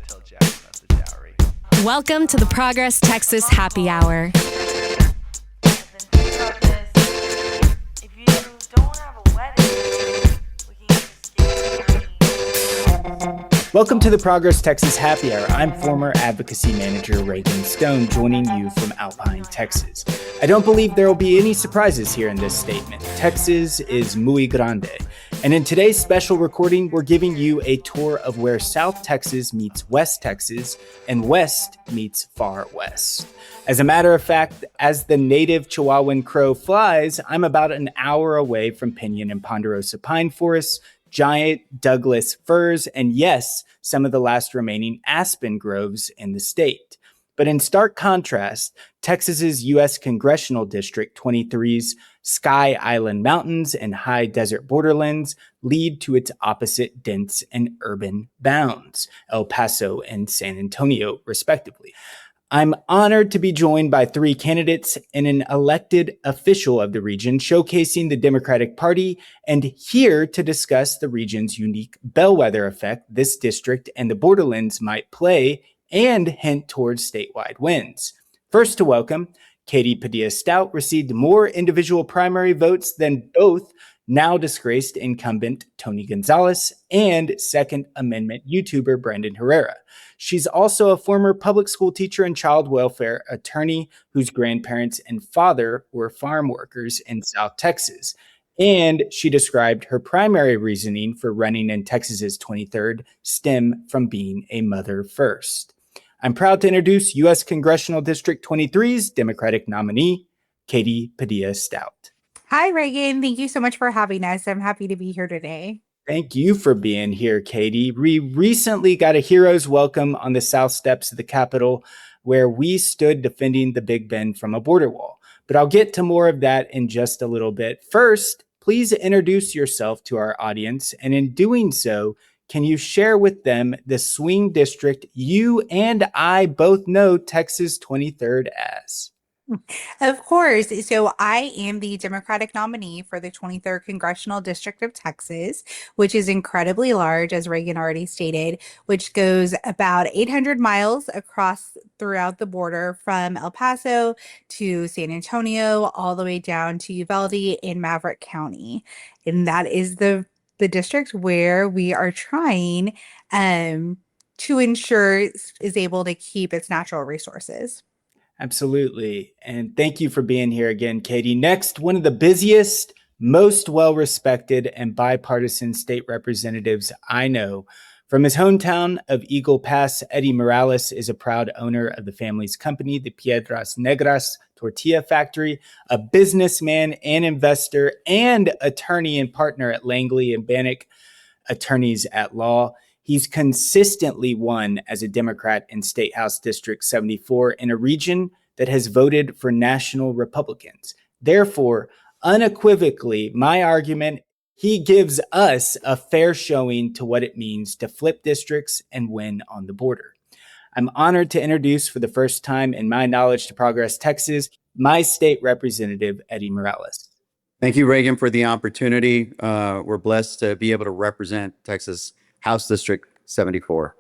tell Jack about the dowry. Welcome to the Progress Texas Happy Hour. If you don't have a wedding, we can just get married. Welcome to the Progress Texas Happy Hour. I'm former Advocacy Manager Reagan Stone, joining you from Alpine, Texas. I don't believe there will be any surprises here in this statement. Texas is muy grande. And in today's special recording, we're giving you a tour of where South Texas meets West Texas and West meets Far West. As a matter of fact, as the native Chihuahuan crow flies, I'm about an hour away from Pinyon and Ponderosa pine forests, giant Douglas firs, and yes, some of the last remaining aspen groves in the state. But in stark contrast, Texas's US Congressional District 23's Sky Island Mountains and high desert borderlands lead to its opposite dense and urban bounds, El Paso and San Antonio, respectively. I'm honored to be joined by three candidates and an elected official of the region, showcasing the Democratic Party, and here to discuss the region's unique bellwether effect this district and the borderlands might play and hint towards statewide wins. First to welcome, Katy Padilla Stout received more individual primary votes than both now disgraced incumbent Tony Gonzalez and Second Amendment YouTuber Brandon Herrera. She's also a former public school teacher and child welfare attorney whose grandparents and father were farm workers in South Texas. And she described her primary reasoning for running in Texas's 23rd stem from being a mother first. I'm proud to introduce US Congressional District 23's Democratic nominee, Katy Padilla Stout. Hi, Reagan. Thank you so much for having us. I'm happy to be here today. Thank you for being here, Katy. We recently got a hero's welcome on the south steps of the Capitol, where we stood defending the Big Ben from a border wall. But I'll get to more of that in just a little bit. First, please introduce yourself to our audience. And in doing so, can you share with them the swing district you and I both know Texas 23rd as? Of course. So I am the Democratic nominee for the 23rd Congressional District of Texas, which is incredibly large, as Reagan already stated, which goes about 800 miles across throughout the border from El Paso to San Antonio, all the way down to Uvalde in Maverick County. And that is the district where we are trying to ensure is able to keep its natural resources. Absolutely. And thank you for being here again, Katy. Next, one of the busiest, most well-respected and bipartisan state representatives I know. From his hometown of Eagle Pass, Eddie Morales is a proud owner of the family's company, the Piedras Negras Tortilla Factory, a businessman and investor and attorney and partner at Langley and Bannock Attorneys at Law. He's consistently won as a Democrat in State House District 74 in a region that has voted for national Republicans. Therefore, unequivocally, my argument, he gives us a fair showing to what it means to flip districts and win on the border. I'm honored to introduce for the first time in my knowledge to Progress Texas, my state representative, Eddie Morales. Thank you, Reagan, for the opportunity. We're blessed to be able to represent Texas House District 74.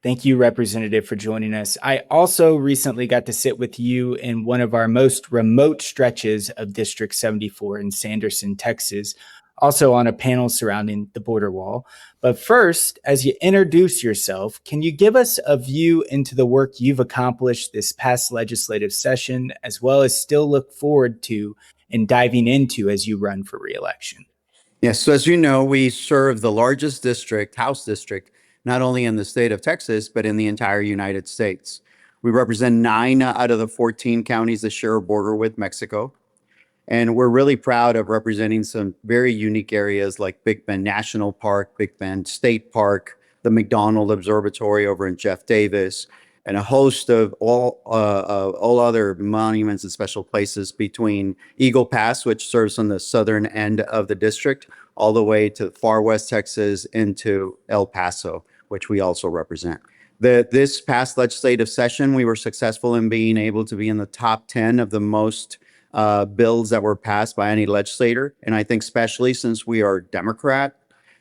Thank you, Representative, for joining us. I also recently got to sit with you in one of our most remote stretches of District 74 in Sanderson, Texas, also on a panel surrounding the border wall. But first, as you introduce yourself, can you give us a view into the work you've accomplished this past legislative session, as well as still look forward to and diving into as you run for re-election? Yes, so as you know, we serve the largest district, House District, not only in the state of Texas, but in the entire United States. We represent 9 out of the 14 counties that share a border with Mexico. And we're really proud of representing some very unique areas like Big Bend National Park, Big Bend State Park, the McDonald Observatory over in Jeff Davis, and a host of all other monuments and special places between Eagle Pass, which serves on the southern end of the district, all the way to far west Texas into El Paso, which we also represent. This past legislative session, we were successful in being able to be in the top 10 of the most bills that were passed by any legislator. And I think especially since we are Democrat,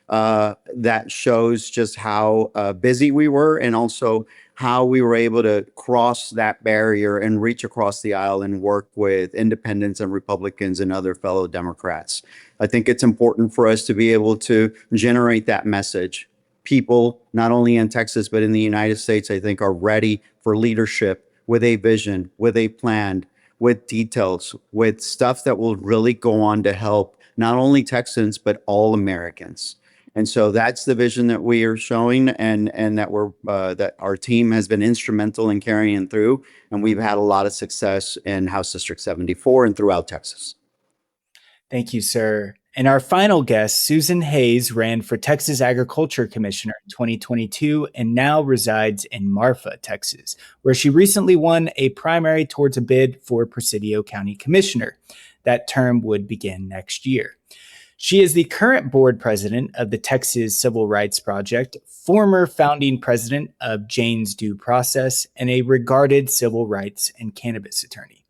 that shows just how busy we were, and also how we were able to cross that barrier and reach across the aisle and work with independents and Republicans and other fellow Democrats. I think it's important for us to be able to generate that message. People, not only in Texas, but in the United States, I think are ready for leadership with a vision, with a plan, with details, with stuff that will really go on to help not only Texans, but all Americans. And so that's the vision that we are showing, and that our team has been instrumental in carrying through. And we've had a lot of success in House District 74 and throughout Texas. Thank you, sir. And our final guest, Susan Hayes, ran for Texas Agriculture Commissioner in 2022 and now resides in Marfa, Texas, where she recently won a primary towards a bid for Presidio County Commissioner. That term would begin next year. She is the current board president of the Texas Civil Rights Project, former founding president of Jane's Due Process, and a regarded civil rights and cannabis attorney.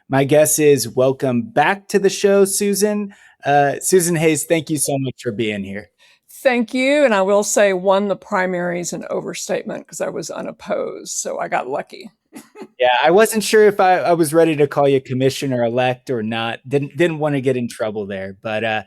My guess is welcome back to the show, Susan. Susan Hayes, thank you so much for being here. Thank you. And I will say won the primary is an overstatement because I was unopposed. So I got lucky. Yeah, I wasn't sure if I was ready to call you commissioner-elect or not. Didn't want to get in trouble there. But,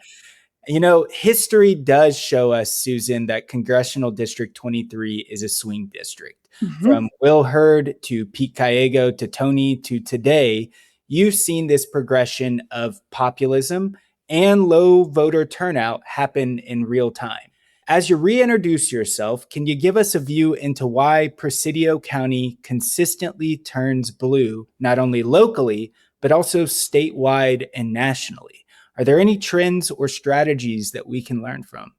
history does show us, Susan, that Congressional District 23 is a swing district. Mm-hmm. From Will Hurd to Pete Gallego to Tony to today, you've seen this progression of populism and low voter turnout happen in real time. As you reintroduce yourself, can you give us a view into why Presidio County consistently turns blue, not only locally, but also statewide and nationally? Are there any trends or strategies that we can learn from?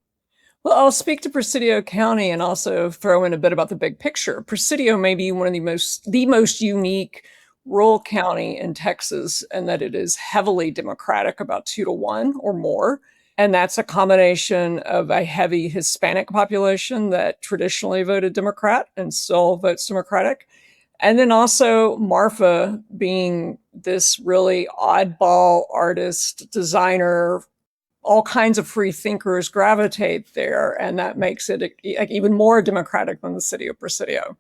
Well, I'll speak to Presidio County and also throw in a bit about the big picture. Presidio may be one of the most unique rural county in Texas, and that it is heavily Democratic, about 2-1 or more. And that's a combination of a heavy Hispanic population that traditionally voted Democrat and still votes Democratic. And then also Marfa being this really oddball artist, designer, all kinds of free thinkers gravitate there. And that makes it even more Democratic than the city of Presidio.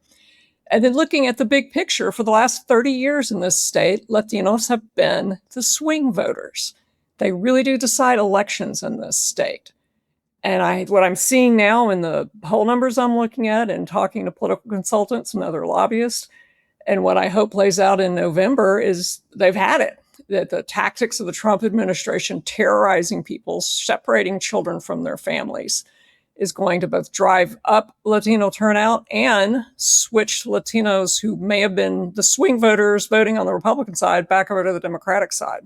And then looking at the big picture, for the last 30 years in this state, Latinos have been the swing voters. They really do decide elections in this state. And what I'm seeing now in the poll numbers I'm looking at and talking to political consultants and other lobbyists, and what I hope plays out in November is they've had it. That the tactics of the Trump administration terrorizing people, separating children from their families, is going to both drive up Latino turnout and switch Latinos who may have been the swing voters voting on the Republican side back over to the Democratic side.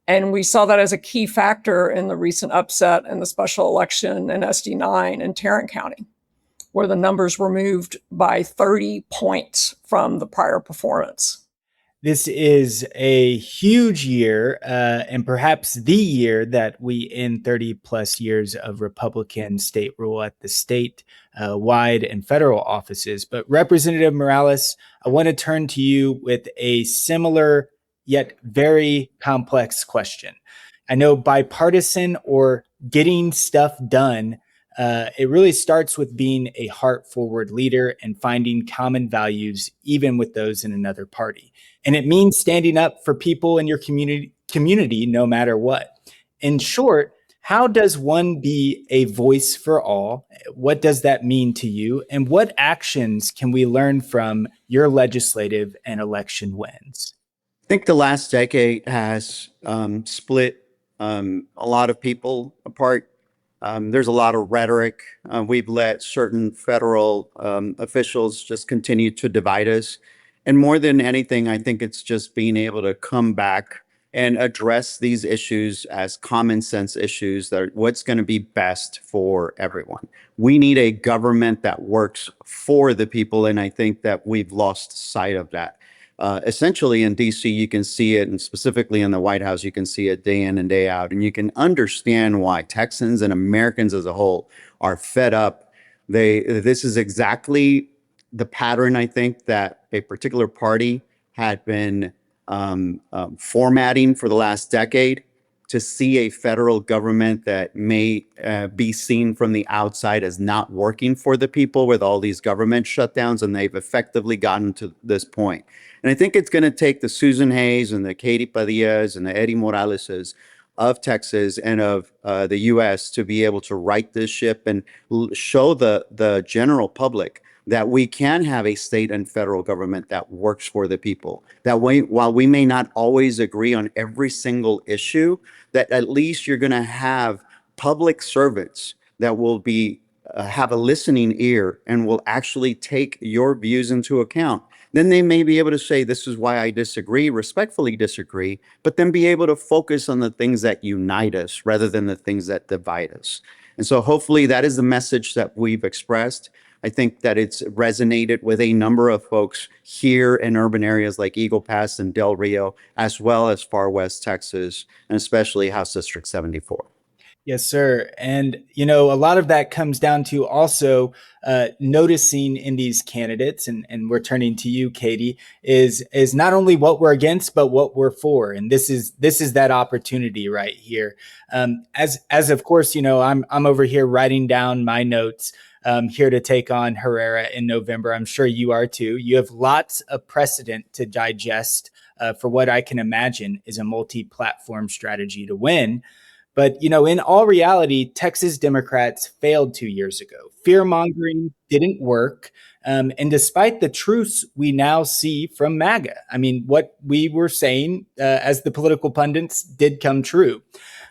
And we saw that as a key factor in the recent upset in the special election in SD9 in Tarrant County, where the numbers were moved by 30 points from the prior performance. This is a huge year, and perhaps the year that we end 30 plus years of Republican state rule at the state wide and federal offices. But Representative Morales, I want to turn to you with a similar yet very complex question. I know bipartisan or getting stuff done, it really starts with being a heart-forward leader and finding common values, even with those in another party. And it means standing up for people in your community, no matter what. In short, how does one be a voice for all? What does that mean to you? And what actions can we learn from your legislative and election wins? I think the last decade has split a lot of people apart. There's a lot of rhetoric. We've let certain federal officials just continue to divide us. And more than anything, I think it's just being able to come back and address these issues as common sense issues that are what's going to be best for everyone. We need a government that works for the people. And I think that we've lost sight of that. Essentially in DC, you can see it, and specifically in the White House, you can see it day in and day out. And you can understand why Texans and Americans as a whole are fed up. This is exactly the pattern, I think, that a particular party had been formatting for the last decade to see a federal government that may be seen from the outside as not working for the people with all these government shutdowns, and they've effectively gotten to this point. And I think it's going to take the Susan Hayes and the Katy Padillas and the Eddie Moraleses of Texas and of the U.S. to be able to right this ship and show the general public that we can have a state and federal government that works for the people. That way, while we may not always agree on every single issue, that at least you're going to have public servants that will be have a listening ear and will actually take your views into account. Then they may be able to say, this is why I disagree, respectfully disagree, but then be able to focus on the things that unite us rather than the things that divide us. And so hopefully that is the message that we've expressed. I think that it's resonated with a number of folks here in urban areas like Eagle Pass and Del Rio, as well as far west Texas, and especially House District 74. Yes, sir. And, a lot of that comes down to also noticing in these candidates, and we're turning to you, Katy, is not only what we're against, but what we're for. And this is that opportunity right here. As of course, I'm over here writing down my notes here to take on Herrera in November. I'm sure you are too. You have lots of precedent to digest for what I can imagine is a multi-platform strategy to win. But, in all reality, Texas Democrats failed 2 years ago. Fear-mongering didn't work. And despite the truths we now see from MAGA, what we were saying as the political pundits did come true.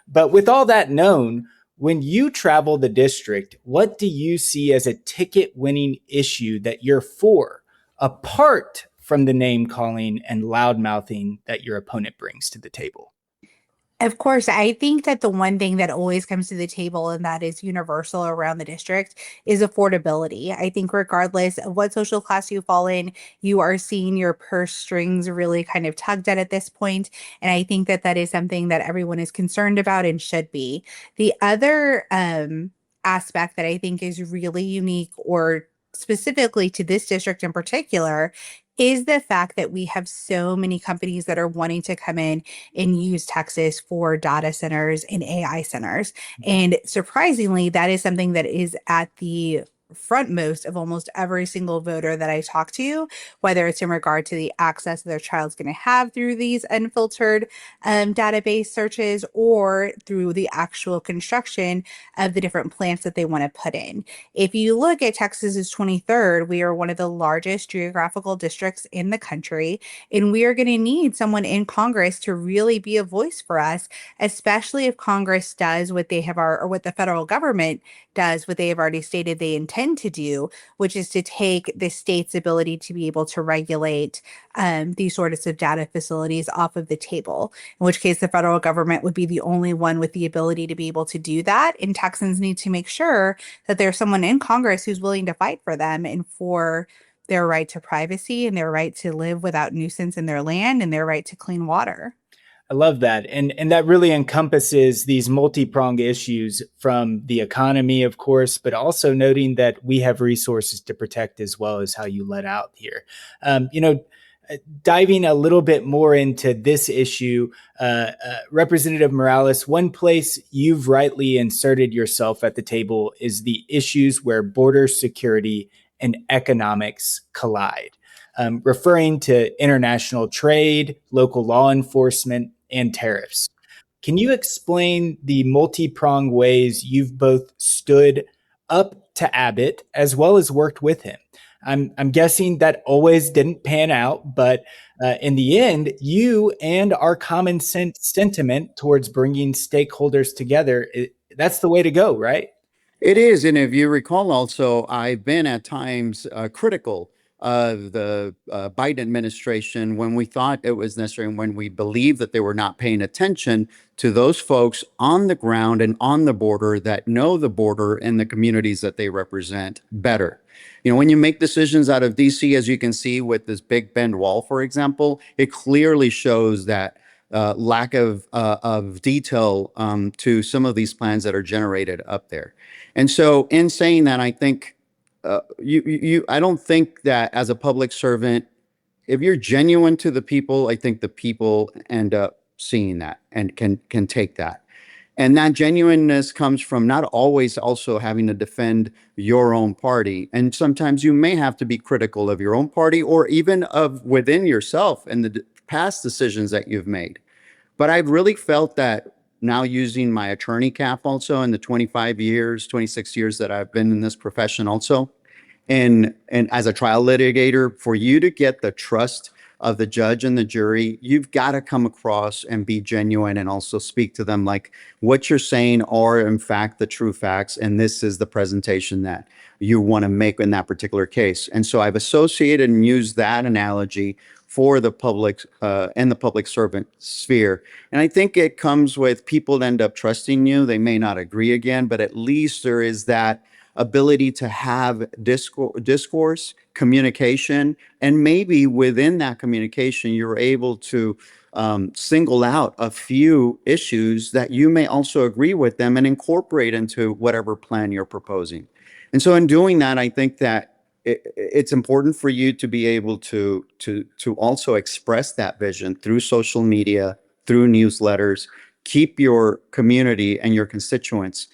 But with all that known, when you travel the district, what do you see as a ticket-winning issue that you're for, apart from the name-calling and loud-mouthing that your opponent brings to the table? Of course, I think that the one thing that always comes to the table and that is universal around the district is affordability. I think regardless of what social class you fall in, you are seeing your purse strings really kind of tugged at this point. And I think that that is something that everyone is concerned about and should be. The other aspect that I think is really unique or specifically to this district in particular is the fact that we have so many companies that are wanting to come in and use Texas for data centers and AI centers. And surprisingly, that is something that is at the frontmost of almost every single voter that I talk to, whether it's in regard to the access their child's going to have through these unfiltered database searches or through the actual construction of the different plants that they want to put in. If you look at Texas's 23rd, we are one of the largest geographical districts in the country, and we are going to need someone in Congress to really be a voice for us, especially if Congress does what they have or what the federal government does what they have already stated they intend to do, which is to take the state's ability to be able to regulate these sorts of data facilities off of the table, in which case the federal government would be the only one with the ability to be able to do that. And Texans need to make sure that there's someone in Congress who's willing to fight for them and for their right to privacy and their right to live without nuisance in their land and their right to clean water. I love that. And that really encompasses these multi-pronged issues from the economy, of course, but also noting that we have resources to protect as well as how you let out here. Diving a little bit more into this issue, Representative Morales, one place you've rightly inserted yourself at the table is the issues where border security and economics collide, referring to international trade, local law enforcement, and tariffs. Can you explain the multi-pronged ways you've both stood up to Abbott as well as worked with him? I'm guessing that always didn't pan out, but in the end, you and our common sense sentiment towards bringing stakeholders together, that's the way to go, right? It is. And if you recall also, I've been at times critical of the Biden administration when we thought it was necessary and when we believed that they were not paying attention to those folks on the ground and on the border that know the border and the communities that they represent better. When you make decisions out of DC, as you can see with this Big Bend wall, for example, it clearly shows that lack of detail to some of these plans that are generated up there. And so in saying that, I think I don't think that as a public servant, if you're genuine to the people, I think the people end up seeing that and can take that. And that genuineness comes from not always also having to defend your own party. And sometimes you may have to be critical of your own party or even of within yourself and the past decisions that you've made. But I've really felt that now, using my attorney cap also in the 25 years, 26 years that I've been in this profession also, and as a trial litigator, for you to get the trust of the judge and the jury, you've got to come across and be genuine and also speak to them like what you're saying are in fact the true facts, and this is the presentation that you want to make in that particular case. And so I've associated and used that analogy for the public and the public servant sphere. And I think it comes with people end up trusting you. They may not agree again, but at least there is that ability to have discourse, communication, and maybe within that communication, you're able to single out a few issues that you may also agree with them and incorporate into whatever plan you're proposing. And so in doing that, I think that it's important for you to be able to also express that vision through social media, through newsletters, keep your community and your constituents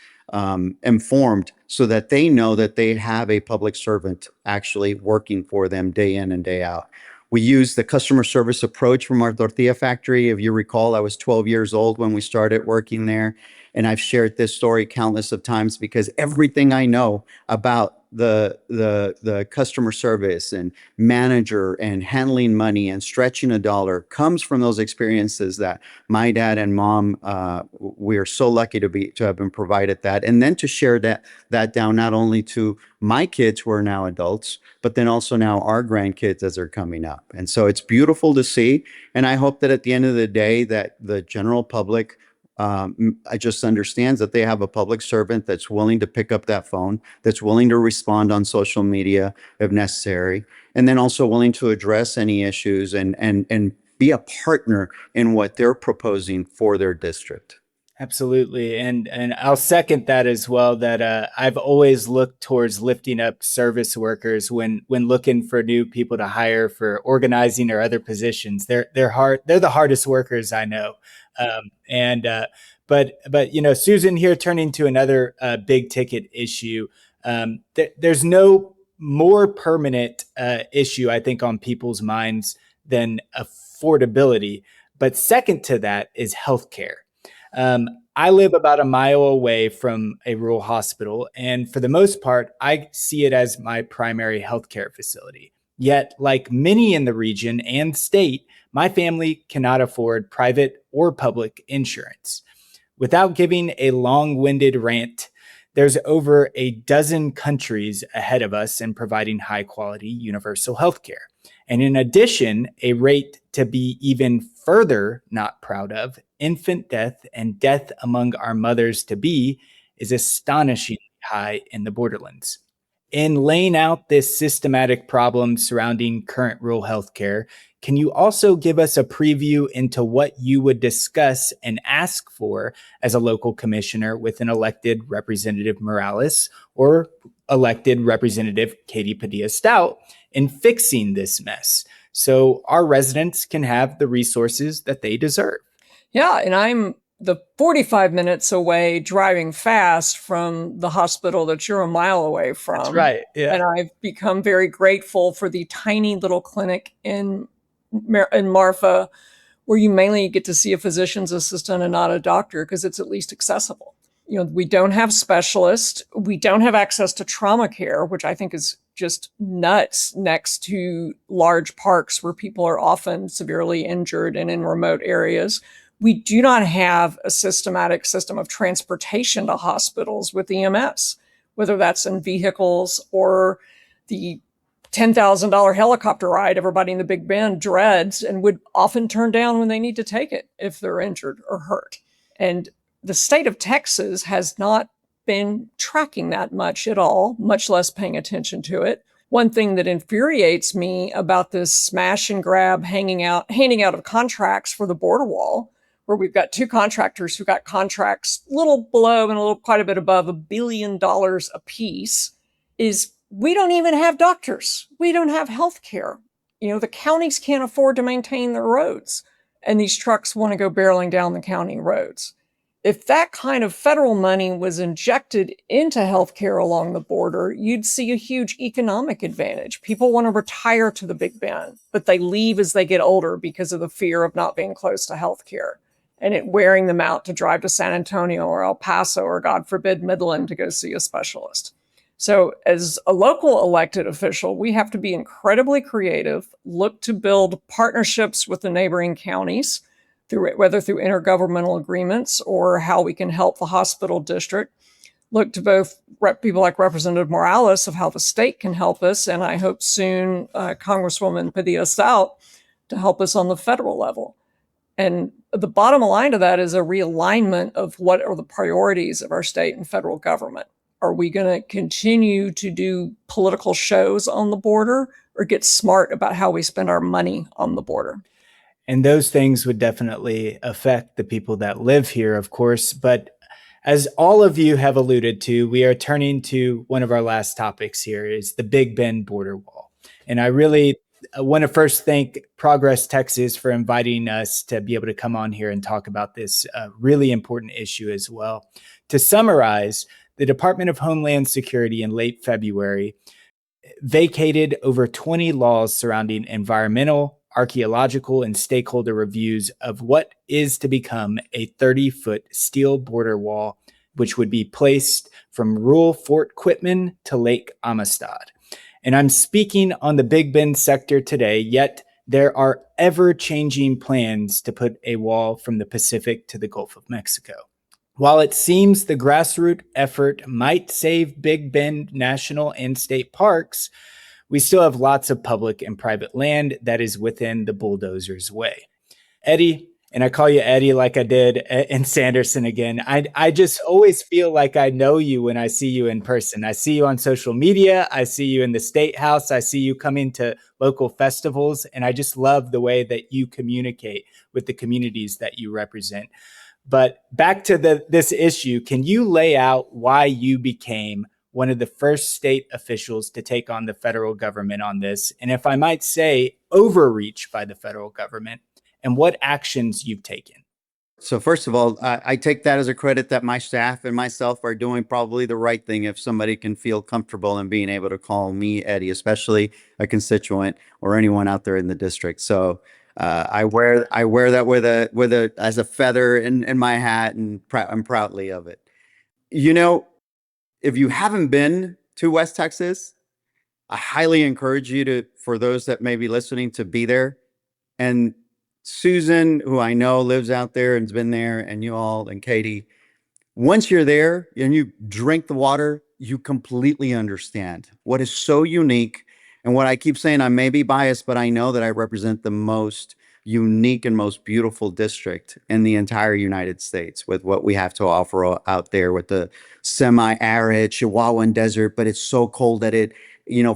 informed so that they know that they have a public servant actually working for them day in and day out. We use the customer service approach from our tortilla factory. If you recall, I was 12 years old when we started working there. And I've shared this story countless of times because everything I know about the customer service and manager and handling money and stretching a dollar comes from those experiences that my dad and mom, we are so lucky to have been provided that. And then to share that down not only to my kids who are now adults, but then also now our grandkids as they're coming up. And so it's beautiful to see. And I hope that at the end of the day that the general public I just understands that they have a public servant that's willing to pick up that phone, that's willing to respond on social media if necessary, and then also willing to address any issues and be a partner in what they're proposing for their district. Absolutely. And I'll second that as well, that I've always looked towards lifting up service workers when looking for new people to hire for organizing or other positions. They're the hardest workers I know. But you know, Susan, here turning to another big ticket issue, there's no more permanent issue, I think, on people's minds than affordability. But second to that is healthcare. I live about a mile away from a rural hospital, and for the most part, I see it as my primary healthcare facility. Yet, like many in the region and state, my family cannot afford private or public insurance. Without giving a long-winded rant, there's over a dozen countries ahead of us in providing high-quality universal healthcare. And in addition, a rate to be even further not proud of, infant death and death among our mothers-to-be, is astonishingly high in the borderlands. In laying out this systematic problem surrounding current rural healthcare, can you also give us a preview into what you would discuss and ask for as a local commissioner with an elected Representative Morales or elected Representative Katy Padilla Stout in fixing this mess so our residents can have the resources that they deserve? Yeah, and I'm the 45 minutes away driving fast from the hospital that you're a mile away from. That's right. Yeah. And I've become very grateful for the tiny little clinic in Marfa where you mainly get to see a physician's assistant and not a doctor because it's at least accessible. You know, we don't have specialists. We don't have access to trauma care, which I think is just nuts next to large parks where people are often severely injured and in remote areas. We do not have a systematic system of transportation to hospitals with EMS, whether that's in vehicles or the $10,000 helicopter ride everybody in the Big Bend dreads and would often turn down when they need to take it if they're injured or hurt. And the state of Texas has not been tracking that much at all, much less paying attention to it. One thing that infuriates me about this smash and grab handing out of contracts for the border wall, where we've got two contractors who got contracts a little below and quite a bit above $1 billion a piece, is we don't even have doctors. We don't have health care. You know, the counties can't afford to maintain their roads. and these trucks want to go barreling down the county roads. If that kind of federal money was injected into healthcare along the border, you'd see a huge economic advantage. People want to retire to the Big Bend, but they leave as they get older because of the fear of not being close to healthcare and it wearing them out to drive to San Antonio or El Paso or, God forbid, Midland to go see a specialist. So as a local elected official, we have to be incredibly creative, look to build partnerships with the neighboring counties, whether through intergovernmental agreements or how we can help the hospital district. Look to both people like Representative Morales of how the state can help us, and I hope soon Congresswoman Padilla Stout to help us on the federal level. And the bottom line to that is a realignment of what are the priorities of our state and federal government. Are we going to continue to do political shows on the border or get smart about how we spend our money on the border? And those things would definitely affect the people that live here, of course. But as all of you have alluded to, we are turning to one of our last topics here is the Big Bend border wall. And I really want to first thank Progress Texas for inviting us to be able to come on here and talk about this really important issue as well. To summarize, the Department of Homeland Security in late February vacated over 20 laws surrounding environmental, archaeological, and stakeholder reviews of what is to become a 30-foot steel border wall, which would be placed from rural Fort Quitman to Lake Amistad. And I'm speaking on the Big Bend sector today, yet there are ever-changing plans to put a wall from the Pacific to the Gulf of Mexico. While it seems the grassroots effort might save Big Bend national and state parks, we still have lots of public and private land that is within the bulldozer's way. Eddie, and I call you Eddie like I did in Sanderson again, I just always feel like I know you when I see you in person. I see you on social media. I see you in the State House. I see you coming to local festivals, and I just love the way that you communicate with the communities that you represent. But back to this issue, can you lay out why you became one of the first state officials to take on the federal government on this? And if I might say, overreach by the federal government, and what actions you've taken? So first of all, I take that as a credit that my staff and myself are doing probably the right thing if somebody can feel comfortable in being able to call me Eddie, especially a constituent or anyone out there in the district. So I wear that with a as a feather in my hat, and I'm proudly of it. You know, if you haven't been to West Texas, I highly encourage you for those that may be listening, to be there. And Susan, who I know lives out there and's been there, and you all, and Katy, once you're there and you drink the water, you completely understand what is so unique. And what I keep saying, I may be biased, but I know that I represent the most unique and most beautiful district in the entire United States with what we have to offer out there with the semi-arid Chihuahuan desert, but it's so cold that it,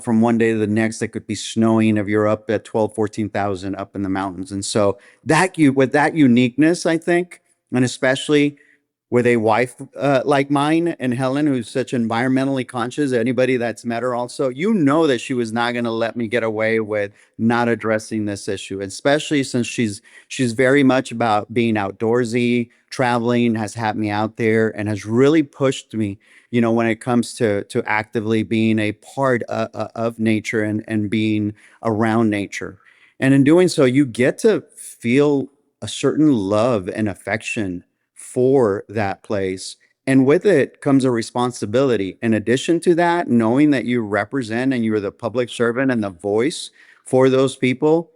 from one day to the next, it could be snowing if you're up at 12, 14,000 up in the mountains. And so with that uniqueness, I think, and especially with a wife like mine and Helen, who's such environmentally conscious, anybody that's met her also, that she was not going to let me get away with not addressing this issue, especially since she's very much about being outdoorsy, traveling, has had me out there, and has really pushed me, when it comes to actively being a part of nature and being around nature. And in doing so, you get to feel a certain love and affection for that place. And with it comes a responsibility. In addition to that, knowing that you represent and you're the public servant and the voice for those people,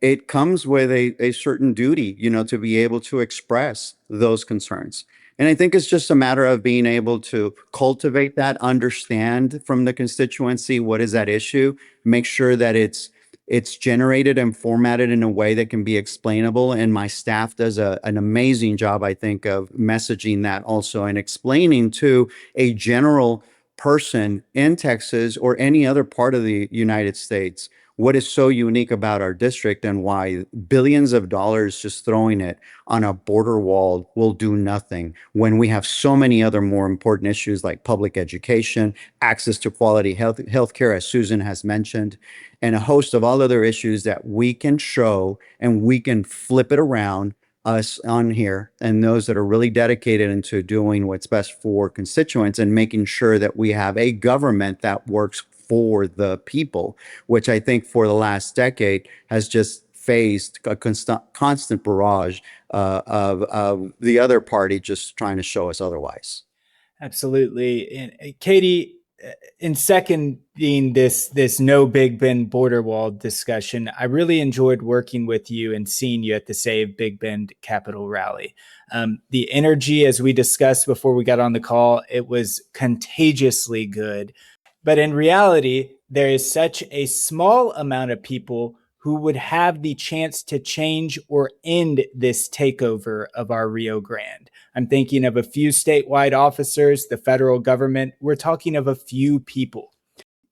it comes with a certain duty, to be able to express those concerns. And I think it's just a matter of being able to cultivate that, understand from the constituency what is that issue, make sure that it's generated and formatted in a way that can be explainable. And my staff does an amazing job, I think, of messaging that also and explaining to a general person in Texas or any other part of the United States what is so unique about our district and why billions of dollars just throwing it on a border wall will do nothing when we have so many other more important issues like public education, access to quality healthcare, as Susan has mentioned, and a host of all other issues that we can show and we can flip it around us on here and those that are really dedicated into doing what's best for constituents and making sure that we have a government that works for the people, which I think for the last decade has just faced a constant barrage of the other party just trying to show us otherwise. Absolutely. And Katie, in seconding this no Big Bend border wall discussion, I really enjoyed working with you and seeing you at the Save Big Bend Capitol rally. The energy, as we discussed before we got on the call, it was contagiously good. But in reality, there is such a small amount of people who would have the chance to change or end this takeover of our Rio Grande. I'm thinking of a few statewide officers, the federal government. We're talking of a few people.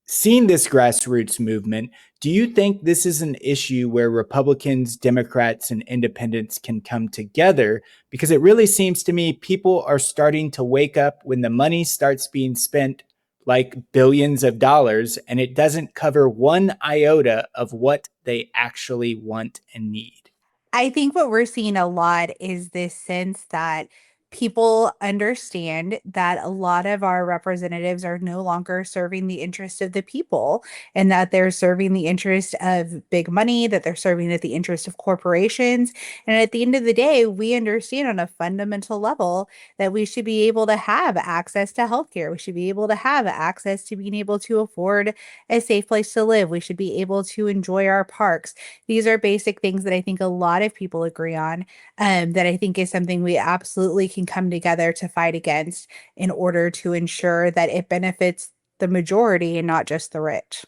Seeing this grassroots movement, do you think this is an issue where Republicans, Democrats, and independents can come together? Because it really seems to me people are starting to wake up when the money starts being spent like billions of dollars, and it doesn't cover one iota of what they actually want and need. I think what we're seeing a lot is this sense that people understand that a lot of our representatives are no longer serving the interest of the people and that they're serving the interest of big money, that they're serving at the interest of corporations. And at the end of the day, we understand on a fundamental level that we should be able to have access to healthcare. We should be able to have access to being able to afford a safe place to live. We should be able to enjoy our parks. These are basic things that I think a lot of people agree on, that I think is something we absolutely can come together to fight against in order to ensure that it benefits the majority and not just the rich.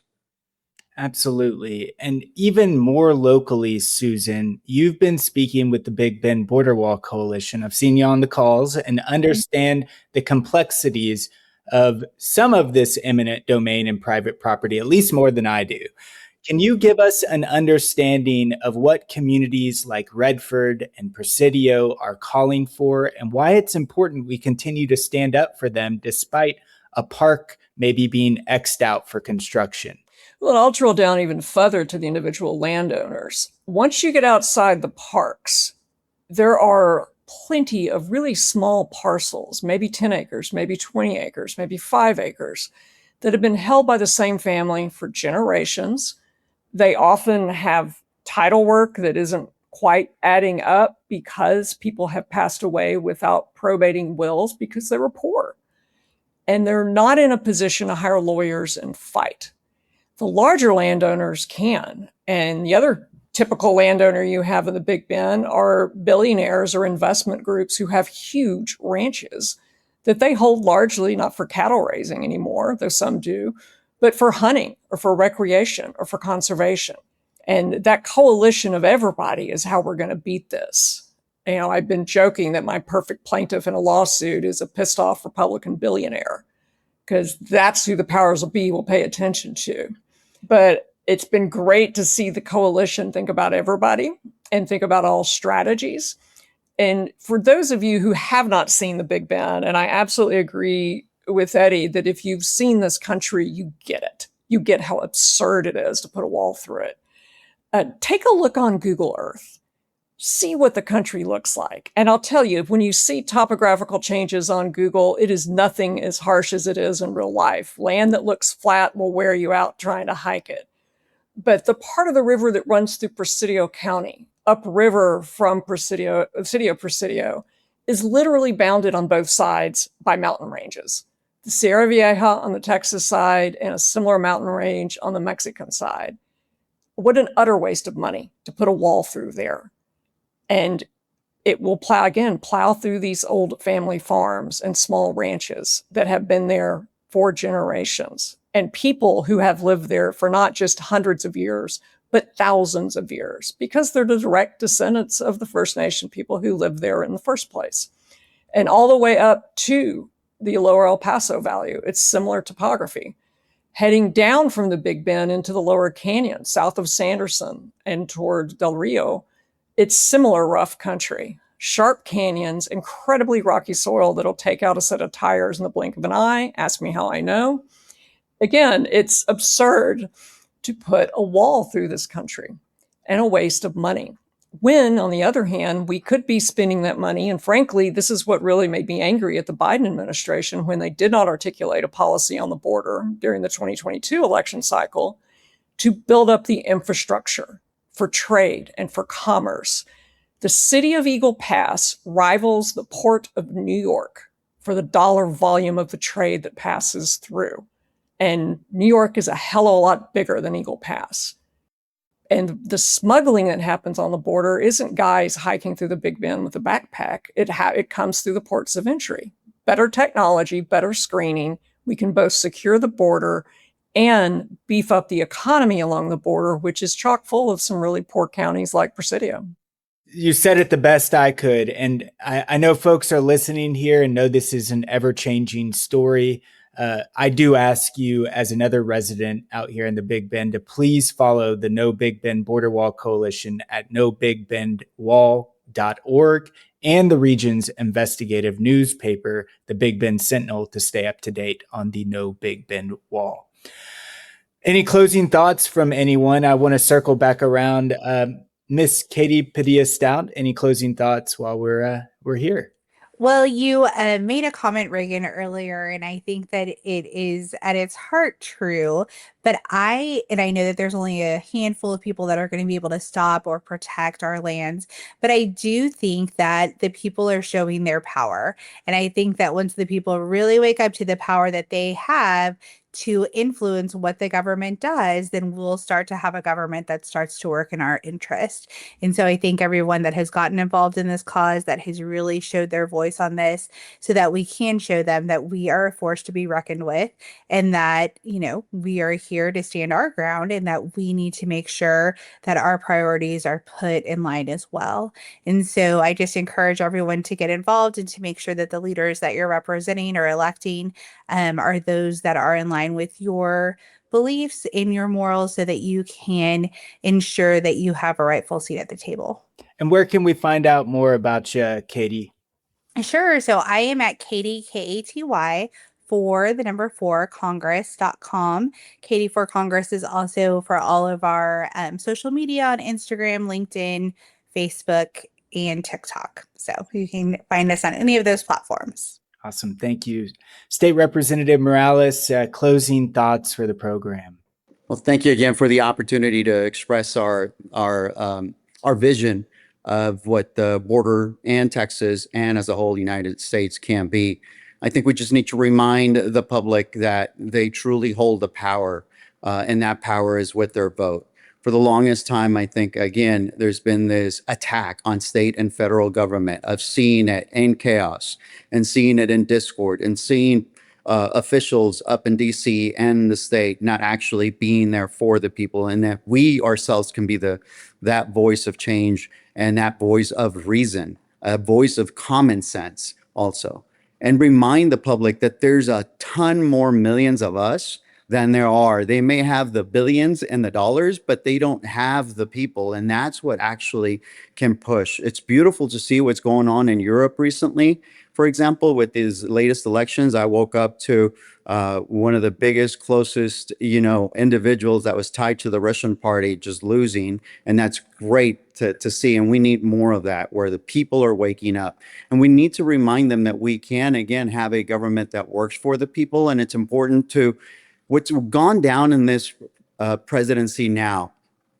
Absolutely. And even more locally, Susan, you've been speaking with the Big Bend Border Wall Coalition. I've seen you on the calls and understand the complexities of some of this eminent domain and private property, at least more than I do. Can you give us an understanding of what communities like Redford and Presidio are calling for and why it's important we continue to stand up for them despite a park maybe being X'd out for construction? Well, I'll drill down even further to the individual landowners. Once you get outside the parks, there are plenty of really small parcels, maybe 10 acres, maybe 20 acres, maybe 5 acres, that have been held by the same family for generations. They often have title work that isn't quite adding up because people have passed away without probating wills because they were poor. And they're not in a position to hire lawyers and fight. The larger landowners can. And the other typical landowner you have in the Big Bend are billionaires or investment groups who have huge ranches that they hold largely not for cattle raising anymore, though some do, but for hunting or for recreation or for conservation. And that coalition of everybody is how we're going to beat this. You know, I've been joking that my perfect plaintiff in a lawsuit is a pissed off Republican billionaire, because that's who the powers will be will pay attention to. But it's been great to see the coalition think about everybody and think about all strategies. And for those of you who have not seen the Big Bend, and I absolutely agree with Eddie that if you've seen this country, you get it. You get how absurd it is to put a wall through it. Take a look on Google Earth. See what the country looks like. And I'll tell you, when you see topographical changes on Google, it is nothing as harsh as it is in real life. Land that looks flat will wear you out trying to hike it. But the part of the river that runs through Presidio County, upriver from Presidio, is literally bounded on both sides by mountain ranges. The Sierra Vieja on the Texas side and a similar mountain range on the Mexican side. What an utter waste of money to put a wall through there. And it will plow through these old family farms and small ranches that have been there for generations. And people who have lived there for not just hundreds of years, but thousands of years, because they're the direct descendants of the First Nation people who lived there in the first place. And all the way up to the lower El Paso value. It's similar topography. Heading down from the Big Bend into the lower canyon, south of Sanderson and toward Del Rio, it's similar rough country. Sharp canyons, incredibly rocky soil that'll take out a set of tires in the blink of an eye. Ask me how I know. Again, it's absurd to put a wall through this country and a waste of money. When, on the other hand, we could be spending that money, and frankly, this is what really made me angry at the Biden administration when they did not articulate a policy on the border during the 2022 election cycle to build up the infrastructure for trade and for commerce. The city of Eagle Pass rivals the port of New York for the dollar volume of the trade that passes through. And New York is a hell of a lot bigger than Eagle Pass. And the smuggling that happens on the border isn't guys hiking through the Big Bend with a backpack. It comes through the ports of entry. Better technology, better screening. We can both secure the border and beef up the economy along the border, which is chock full of some really poor counties like Presidio. You said it the best I could. And I know folks are listening here and know this is an ever-changing story. I do ask you, as another resident out here in the Big Bend, to please follow the No Big Bend Border Wall Coalition at nobigbendwall.org and the region's investigative newspaper, the Big Bend Sentinel, to stay up to date on the No Big Bend Wall. Any closing thoughts from anyone? I want to circle back around. Miss Katy Padilla Stout, any closing thoughts while we're here? Well, you made a comment, Reagan, earlier, and I think that it is at its heart true. But I know that there's only a handful of people that are going to be able to stop or protect our lands. But I do think that the people are showing their power. And I think that once the people really wake up to the power that they have to influence what the government does, then we'll start to have a government that starts to work in our interest. And so I think everyone that has gotten involved in this cause, that has really showed their voice on this, so that we can show them that we are a force to be reckoned with, and that, we are here to stand our ground, and that we need to make sure that our priorities are put in line as well. And so I just encourage everyone to get involved and to make sure that the leaders that you're representing or electing are those that are in line with your beliefs and your morals, so that you can ensure that you have a rightful seat at the table. And where can we find out more about you, Katy? Sure. So I am at Katy, Katy, for the number 4 Congress.com. Katy for Congress is also for all of our social media on Instagram, LinkedIn, Facebook, and TikTok. So you can find us on any of those platforms. Awesome. Thank you. State Representative Morales, closing thoughts for the program. Well, thank you again for the opportunity to express our vision of what the border and Texas and as a whole United States can be. I think we just need to remind the public that they truly hold the power, and that power is with their vote. For the longest time, I think, again, there's been this attack on state and federal government of seeing it in chaos and seeing it in discord and seeing officials up in DC and the state not actually being there for the people, and that we ourselves can be that voice of change and that voice of reason, a voice of common sense also, and remind the public that there's a ton more millions of us than there are. They may have the billions and the dollars, but they don't have the people. And that's what actually can push. It's beautiful to see what's going on in Europe recently. For example, with these latest elections, I woke up to one of the biggest, closest, individuals that was tied to the Russian party just losing. And that's great to see. And we need more of that, where the people are waking up. And we need to remind them that we can, again, have a government that works for the people. And it's important to what's gone down in this presidency now.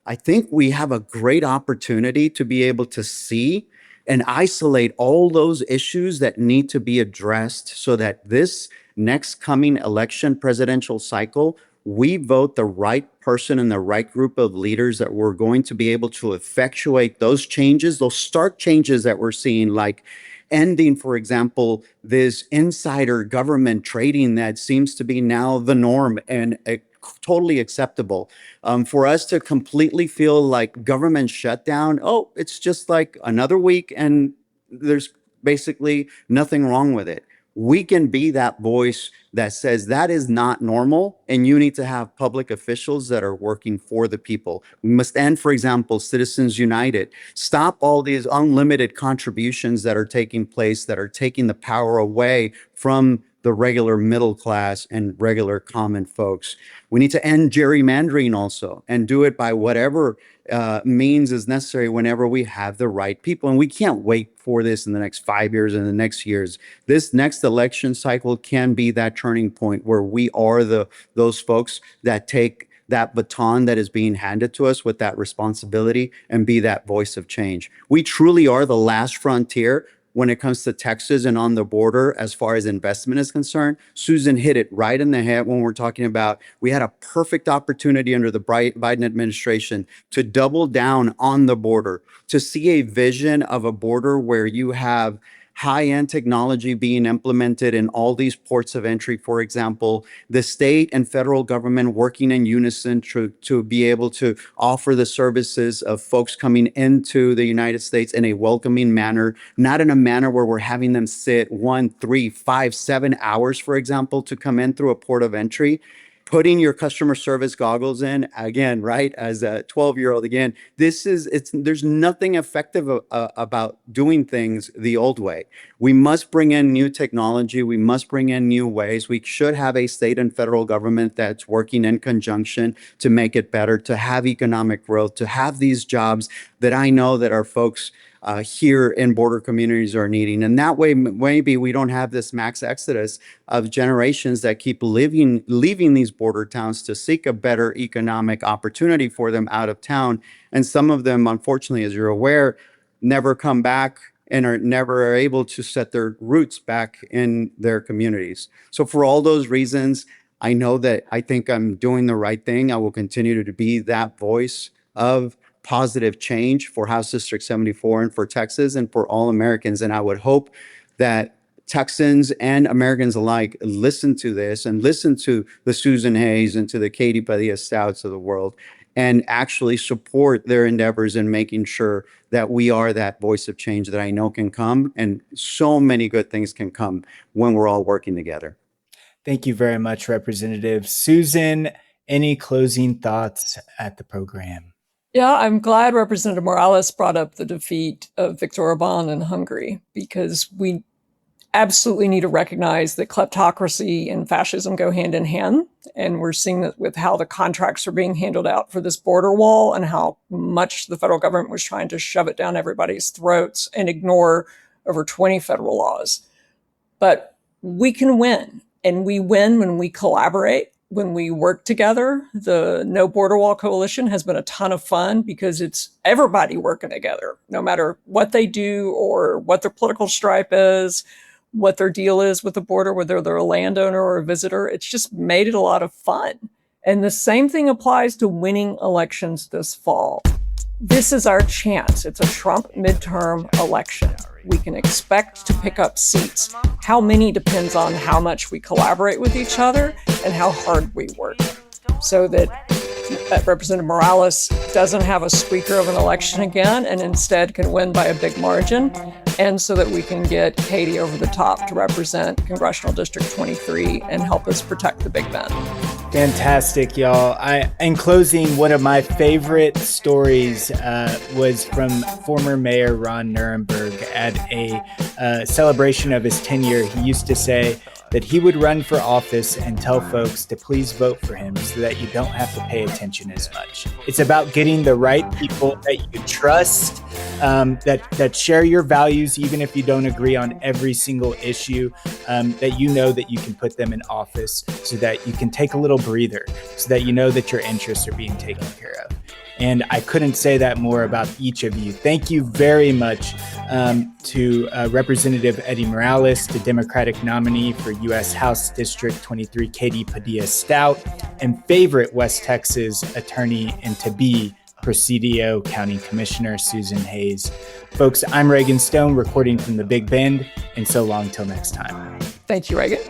I think we have a great opportunity to be able to see and isolate all those issues that need to be addressed, so that this next coming election presidential cycle, we vote the right person and the right group of leaders that we're going to be able to effectuate those changes, those stark changes that we're seeing, like ending, for example, this insider government trading that seems to be now the norm and totally acceptable. For us to completely feel like government shutdown, it's just like another week and there's basically nothing wrong with it. we can be that voice that says that is not normal, and you need to have public officials that are working for the people. We must end, for example, Citizens United. Stop all these unlimited contributions that are taking place, that are taking the power away from the regular middle class and regular common folks. We need to end gerrymandering also, and do it by whatever means is necessary whenever we have the right people. And we can't wait for this in the next 5 years and the next years. This next election cycle can be that turning point where we are those folks that take that baton that is being handed to us with that responsibility and be that voice of change. We truly are the last frontier when it comes to Texas and on the border as far as investment is concerned. Susan hit it right in the head when we're talking about, we had a perfect opportunity under the Biden administration to double down on the border, to see a vision of a border where you have high-end technology being implemented in all these ports of entry, for example, the state and federal government working in unison to be able to offer the services of folks coming into the United States in a welcoming manner, not in a manner where we're having them sit 1, 3, 5, 7 hours, for example, to come in through a port of entry. Putting your customer service goggles in again, right? As a 12-year-old again, there's nothing effective about doing things the old way. We must bring in new technology. We must bring in new ways. We should have a state and federal government that's working in conjunction to make it better, to have economic growth, to have these jobs that I know that our folks here in border communities are needing. And that way, maybe we don't have this max exodus of generations that keep leaving these border towns to seek a better economic opportunity for them out of town. And some of them, unfortunately, as you're aware, never come back and are never able to set their roots back in their communities. So for all those reasons, I know that I think I'm doing the right thing. I will continue to be that voice of positive change for House District 74 and for Texas and for all Americans. And I would hope that Texans and Americans alike listen to this and listen to the Susan Hayes and to the Katy Padilla Stouts of the world and actually support their endeavors in making sure that we are that voice of change that I know can come. And so many good things can come when we're all working together. Thank you very much, Representative. Susan, any closing thoughts at the program? Yeah, I'm glad Representative Morales brought up the defeat of Viktor Orban in Hungary, because we absolutely need to recognize that kleptocracy and fascism go hand in hand. And we're seeing that with how the contracts are being handled out for this border wall and how much the federal government was trying to shove it down everybody's throats and ignore over 20 federal laws. But we can win, and we win when we collaborate. When we work together. The No Border Wall Coalition has been a ton of fun because it's everybody working together, no matter what they do or what their political stripe is, what their deal is with the border, whether they're a landowner or a visitor. It's just made it a lot of fun. And the same thing applies to winning elections this fall. This is our chance. It's a Trump midterm election. We can expect to pick up seats. How many depends on how much we collaborate with each other and how hard we work, so that Representative Morales doesn't have a squeaker of an election again and instead can win by a big margin, and so that we can get Katy over the top to represent Congressional District 23 and help us protect the Big Bend. Fantastic, y'all. In closing, one of my favorite stories was from former Mayor Ron Nirenberg at a celebration of his tenure. He used to say that he would run for office and tell folks to please vote for him so that you don't have to pay attention as much. It's about getting the right people that you trust, that share your values, even if you don't agree on every single issue, that you know that you can put them in office so that you can take a little breather, so that you know that your interests are being taken care of. And I couldn't say that more about each of you. Thank you very much to Representative Eddie Morales, the Democratic nominee for US House District 23, Katy Padilla Stout, and favorite West Texas attorney and to-be Presidio County Commissioner Susan Hayes. Folks, I'm Reagan Stone, recording from the Big Bend, and so long till next time. Thank you, Reagan.